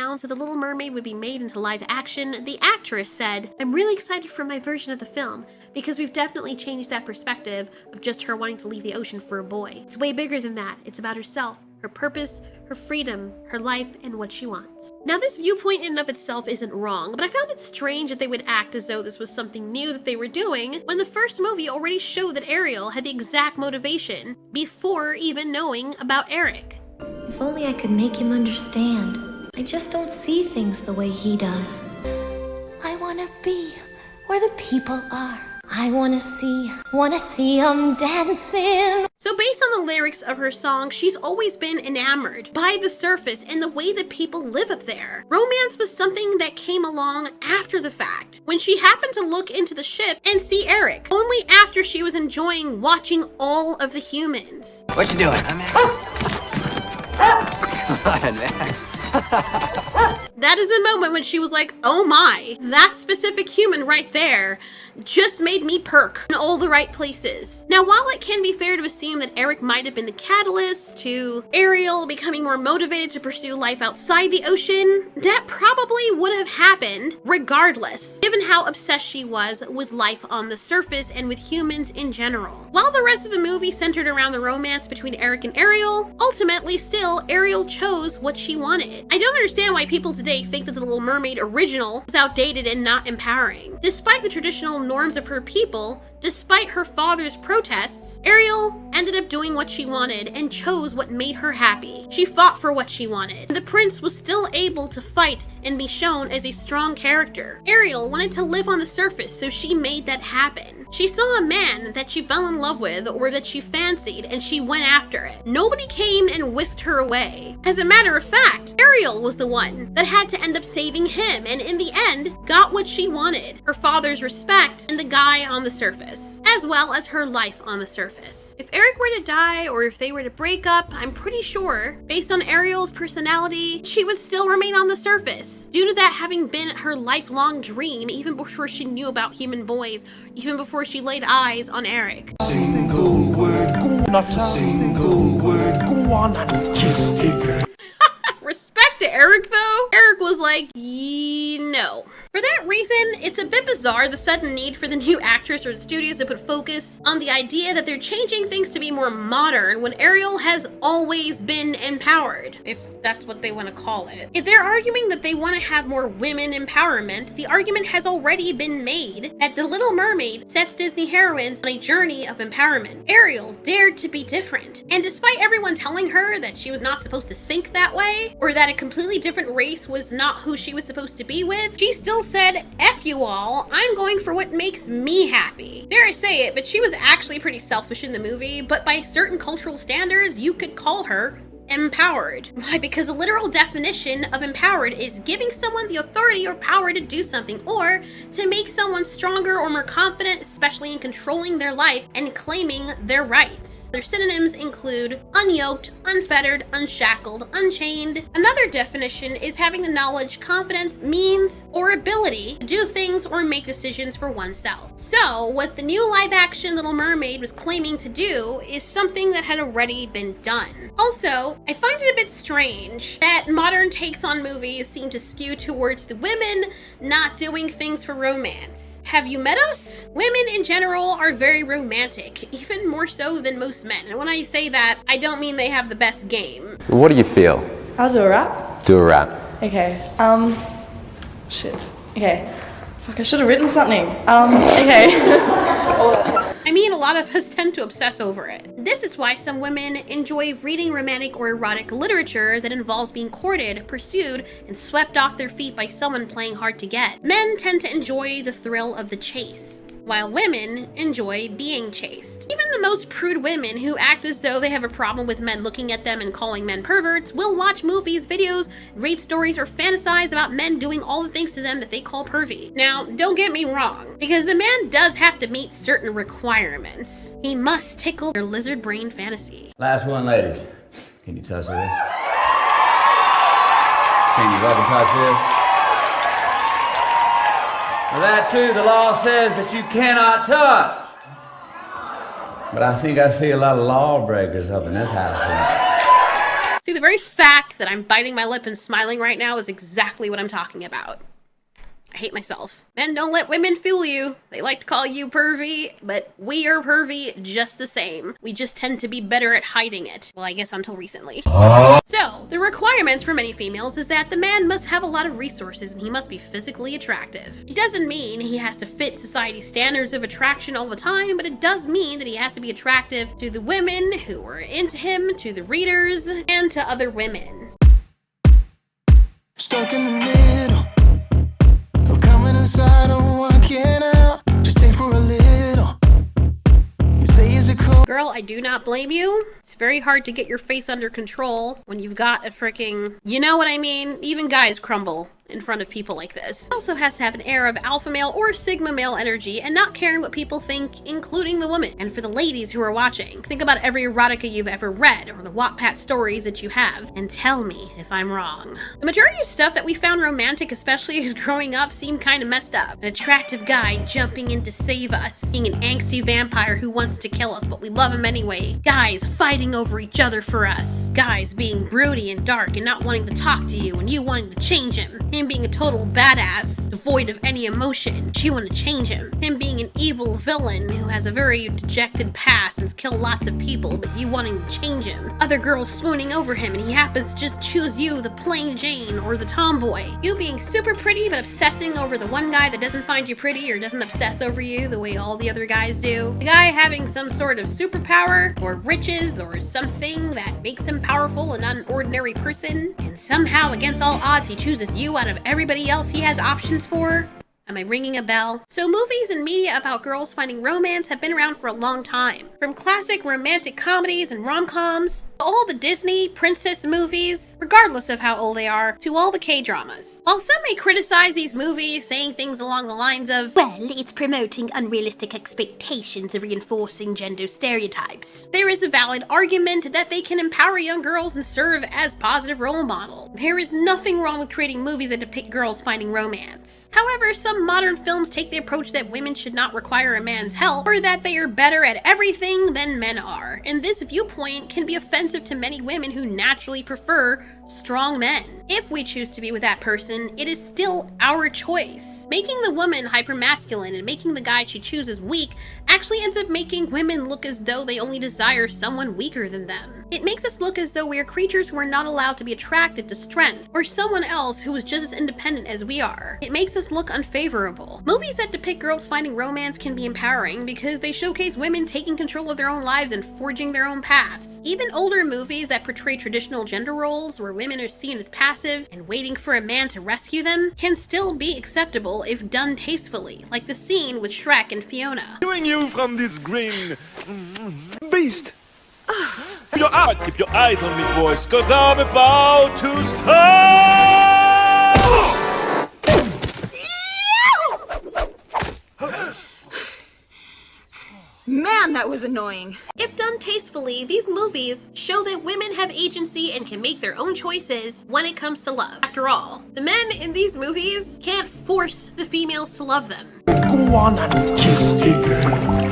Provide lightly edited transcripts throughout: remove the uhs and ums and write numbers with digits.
announced that The Little Mermaid would be made into live action, the actress said, "I'm really excited for my version of the film, because we've definitely changed that perspective of just her wanting to leave the ocean for a boy. It's way bigger than that. It's about herself, her purpose, her freedom, her life, and what she wants." Now, this viewpoint in and of itself isn't wrong, but I found it strange that they would act as though this was something new that they were doing when the first movie already showed that Ariel had the exact motivation before even knowing about Eric. If only I could make him understand. I just don't see things the way he does. I want to be where the people are. I wanna see 'em dancing. So based on the lyrics of her song, she's always been enamored by the surface and the way that people live up there. Romance was something that came along after the fact, when she happened to look into the ship and see Eric, only after she was enjoying watching all of the humans. What you doing? I'm Max. Come on, Max. That is the moment when she was like, oh my, that specific human right there just made me perk in all the right places. Now, while it can be fair to assume that Eric might have been the catalyst to Ariel becoming more motivated to pursue life outside the ocean, that probably would have happened regardless, given how obsessed she was with life on the surface and with humans in general. While the rest of the movie centered around the romance between Eric and Ariel, ultimately still, Ariel chose what she wanted. I don't understand why people today think that the Little Mermaid original is outdated and not empowering. Despite the traditional norms of her people, despite her father's protests, Ariel ended up doing what she wanted and chose what made her happy. She fought for what she wanted. The prince was still able to fight and be shown as a strong character. Ariel wanted to live on the surface, so she made that happen. She saw a man that she fell in love with or that she fancied, and she went after it. Nobody came and whisked her away. As a matter of fact, Ariel was the one that had to end up saving him, and in the end, got what she wanted. Her father's respect and the guy on the surface, as well as her life on the surface. If Eric were to die or if they were to break up, I'm pretty sure, based on Ariel's personality, she would still remain on the surface, due to that having been her lifelong dream even before she knew about human boys, even before she laid eyes on Eric. Single word, go not a single word, go on and kiss the girl. Respect to Eric though. Eric was like, no. For that reason, it's a bit bizarre the sudden need for the new actress or the studios to put focus on the idea that they're changing things to be more modern when Ariel has always been empowered, if that's what they want to call it. If they're arguing that they want to have more women empowerment, the argument has already been made that The Little Mermaid sets Disney heroines on a journey of empowerment. Ariel dared to be different, and despite everyone telling her that she was not supposed to think that way, or that a completely different race was not who she was supposed to be with, she still said, F you all, I'm going for what makes me happy. Dare I say it, but she was actually pretty selfish in the movie, but by certain cultural standards, you could call her empowered. Why? Because the literal definition of empowered is giving someone the authority or power to do something, or to make someone stronger or more confident, especially in controlling their life and claiming their rights. Their synonyms include unyoked, unfettered, unshackled, unchained. Another definition is having the knowledge, confidence, means, or ability to do things or make decisions for oneself. So, what the new live-action Little Mermaid was claiming to do is something that had already been done. Also, I find it a bit strange that modern takes on movies seem to skew towards the women not doing things for romance. Have you met us? Women in general are very romantic, even more so than most men. And when I say that, I don't mean they have the best game. What do you feel? I'll do a rap. Do a rap. Okay. Shit. Okay. Fuck, I should have written something. Okay. I mean, a lot of us tend to obsess over it. This is why some women enjoy reading romantic or erotic literature that involves being courted, pursued, and swept off their feet by someone playing hard to get. Men tend to enjoy the thrill of the chase, while women enjoy being chased. Even the most prude women who act as though they have a problem with men looking at them and calling men perverts will watch movies, videos, read stories, or fantasize about men doing all the things to them that they call pervy. Now, don't get me wrong, because the man does have to meet certain requirements. He must tickle your lizard brain fantasy. Last one, ladies. Can you touch this? Can you fucking touch this? Well, that too, the law says that you cannot touch. But I think I see a lot of lawbreakers up in this house. See, the very fact that I'm biting my lip and smiling right now is exactly what I'm talking about. I hate myself. Men, don't let women fool you. They like to call you pervy, but we are pervy just the same. We just tend to be better at hiding it. Well, I guess until recently. So, the requirements for many females is that the man must have a lot of resources and he must be physically attractive. It doesn't mean he has to fit society's standards of attraction all the time, but it does mean that he has to be attractive to the women who are into him, to the readers, and to other women. Stuck in the middle of coming inside and walking out. Just stay for a little. You say is it close? Girl, I do not blame you. It's very hard to get your face under control when you've got a freaking, you know what I mean? Even guys crumble in front of people like this. It also has to have an air of alpha male or sigma male energy and not caring what people think, including the woman. And for the ladies who are watching, think about every erotica you've ever read or the Wattpad stories that you have and tell me if I'm wrong. The majority of stuff that we found romantic, especially as growing up, seemed kind of messed up. An attractive guy jumping in to save us, being an angsty vampire who wants to kill us but we love him anyway, guys fighting over each other for us, guys being broody and dark and not wanting to talk to you and you wanting to change him being a total badass, devoid of any emotion, you want to change him. Him being an evil villain who has a very dejected past and's killed lots of people, but you wanting to change him. Other girls swooning over him and he happens to just choose you, the plain Jane or the tomboy. You being super pretty but obsessing over the one guy that doesn't find you pretty or doesn't obsess over you the way all the other guys do. The guy having some sort of superpower or riches or something that makes him powerful and not an ordinary person, and somehow against all odds he chooses you out of everybody else he has options for. Am I ringing a bell? So movies and media about girls finding romance have been around for a long time. From classic romantic comedies and rom-coms, to all the Disney princess movies, regardless of how old they are, to all the K-dramas. While some may criticize these movies, saying things along the lines of, well, it's promoting unrealistic expectations of reinforcing gender stereotypes, there is a valid argument that they can empower young girls and serve as positive role model. There is nothing wrong with creating movies that depict girls finding romance. However, some modern films take the approach that women should not require a man's help, or that they are better at everything than men are, and this viewpoint can be offensive to many women who naturally prefer strong men. If we choose to be with that person, it is still our choice. Making the woman hypermasculine and making the guy she chooses weak actually ends up making women look as though they only desire someone weaker than them. It makes us look as though we are creatures who are not allowed to be attracted to strength, or someone else who is just as independent as we are. It makes us look unfavorable. Movies that depict girls finding romance can be empowering because they showcase women taking control of their own lives and forging their own paths. Even older movies that portray traditional gender roles where women are seen as passive and waiting for a man to rescue them can still be acceptable if done tastefully, like the scene with Shrek and Fiona. Doing you from this green beast. Keep your eyes on me, boys, cause I'm about to start! Man, that was annoying. If done tastefully, these movies show that women have agency and can make their own choices when it comes to love. After all, the men in these movies can't force the females to love them. Go on and kiss the girl.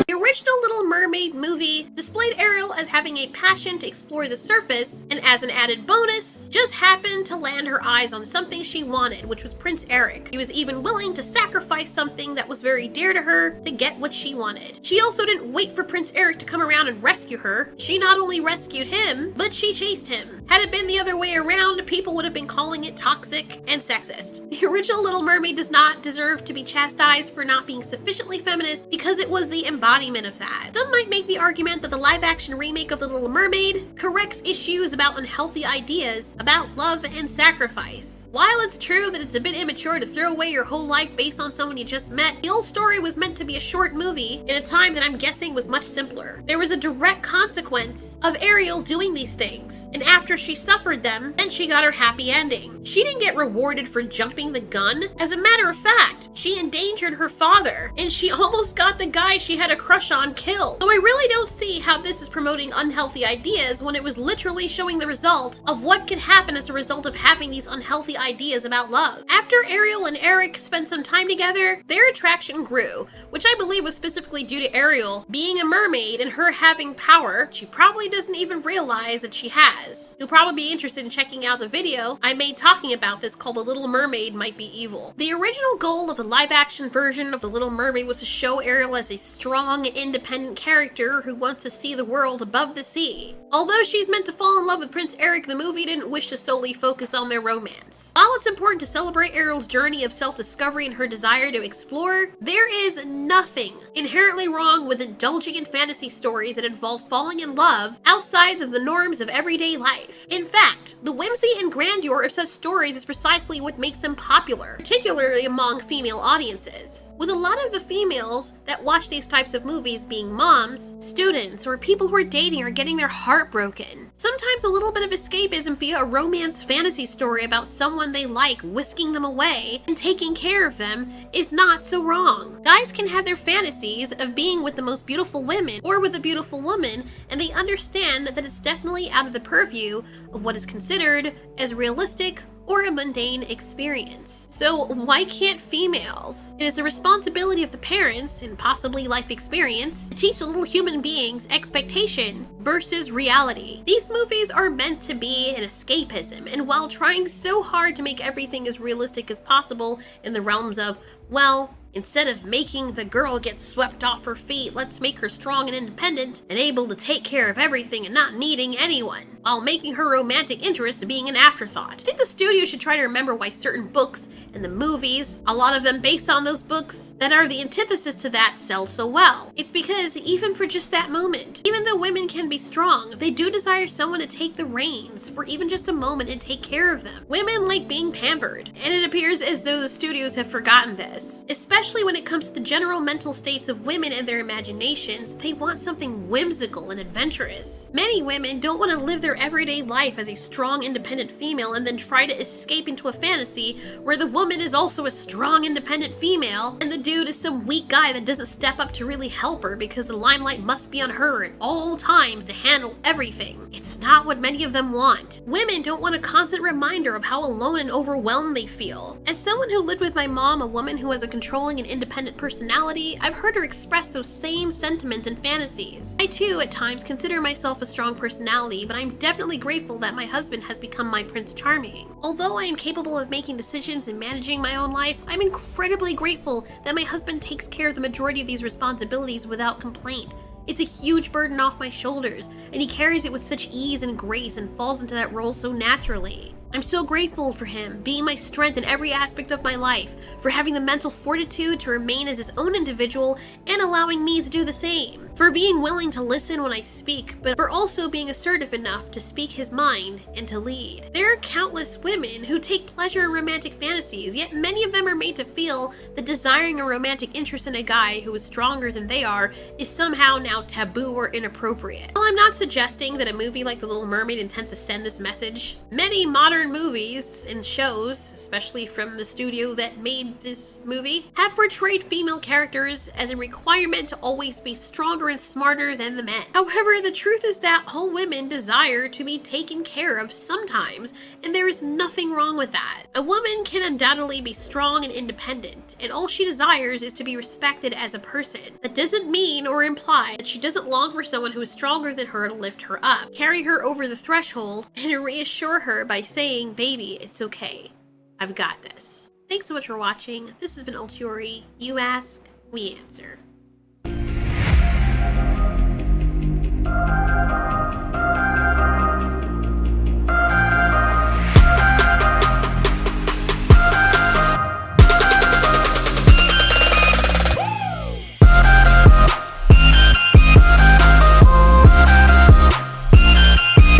The original Little Mermaid movie displayed Ariel as having a passion to explore the surface, and as an added bonus, just happened to land her eyes on something she wanted, which was Prince Eric. He was even willing to sacrifice something that was very dear to her to get what she wanted. She also didn't wait for Prince Eric to come around and rescue her. She not only rescued him, but she chased him. Had it been the other way around, people would have been calling it toxic and sexist. The original Little Mermaid does not deserve to be chastised for not being sufficiently feminist because it was the embodiment of that. Some might make the argument that the live-action remake of The Little Mermaid corrects issues about unhealthy ideas about love and sacrifice. While it's true that it's a bit immature to throw away your whole life based on someone you just met, the old story was meant to be a short movie in a time that I'm guessing was much simpler. There was a direct consequence of Ariel doing these things, and after she suffered them, then she got her happy ending. She didn't get rewarded for jumping the gun. As a matter of fact, she endangered her father, and she almost got the guy she had a crush on killed. So I really don't see how this is promoting unhealthy ideas when it was literally showing the result of what could happen as a result of having these unhealthy ideas about love. After Ariel and Eric spent some time together, their attraction grew, which I believe was specifically due to Ariel being a mermaid and her having power she probably doesn't even realize that she has. You'll probably be interested in checking out the video I made talking about this called The Little Mermaid Might Be Evil. The original goal of the live-action version of The Little Mermaid was to show Ariel as a strong, independent character who wants to see the world above the sea. Although she's meant to fall in love with Prince Eric, the movie didn't wish to solely focus on their romance. While it's important to celebrate Ariel's journey of self-discovery and her desire to explore, there is nothing inherently wrong with indulging in fantasy stories that involve falling in love outside of the norms of everyday life. In fact, the whimsy and grandeur of such stories is precisely what makes them popular, particularly among female audiences. With a lot of the females that watch these types of movies being moms, students, or people who are dating or getting their heart broken. Sometimes a little bit of escapism via a romance fantasy story about someone they like whisking them away and taking care of them is not so wrong. Guys can have their fantasies of being with the most beautiful women or with a beautiful woman, and they understand that it's definitely out of the purview of what is considered as realistic or a mundane experience. So why can't females? It is the responsibility of the parents, and possibly life experience, to teach the little human beings expectation versus reality. These movies are meant to be an escapism, and while trying so hard to make everything as realistic as possible in the realms of, well, instead of making the girl get swept off her feet, let's make her strong and independent and able to take care of everything and not needing anyone, while making her romantic interest being an afterthought. I think the studio should try to remember why certain books and the movies, a lot of them based on those books that are the antithesis to that, sell so well. It's because even for just that moment, even though women can be strong, they do desire someone to take the reins for even just a moment and take care of them. Women like being pampered, and it appears as though the studios have forgotten this. Especially when it comes to the general mental states of women and their imaginations, they want something whimsical and adventurous. Many women don't want to live their everyday life as a strong, independent female and then try to escape into a fantasy where the woman is also a strong, independent female and the dude is some weak guy that doesn't step up to really help her because the limelight must be on her at all times to handle everything. It's not what many of them want. Women don't want a constant reminder of how alone and overwhelmed they feel. As someone who lived with my mom, a woman who has a controlling and independent personality, I've heard her express those same sentiments and fantasies. I too, at times, consider myself a strong personality, but I'm definitely grateful that my husband has become my Prince Charming. Although I am capable of making decisions and managing my own life, I'm incredibly grateful that my husband takes care of the majority of these responsibilities without complaint. It's a huge burden off my shoulders, and he carries it with such ease and grace and falls into that role so naturally. I'm so grateful for him being my strength in every aspect of my life, for having the mental fortitude to remain as his own individual and allowing me to do the same, for being willing to listen when I speak, but for also being assertive enough to speak his mind and to lead. There are countless women who take pleasure in romantic fantasies, yet many of them are made to feel that desiring a romantic interest in a guy who is stronger than they are is somehow now taboo or inappropriate. While I'm not suggesting that a movie like The Little Mermaid intends to send this message, many modern movies and shows, especially from the studio that made this movie, have portrayed female characters as a requirement to always be stronger and smarter than the men. However, the truth is that all women desire to be taken care of sometimes, and there is nothing wrong with that. A woman can undoubtedly be strong and independent, and all she desires is to be respected as a person. That doesn't mean or imply that she doesn't long for someone who is stronger than her to lift her up, carry her over the threshold, and reassure her by saying, "Baby, it's okay. I've got this." Thanks so much for watching. This has been Ultiori. You ask, we answer.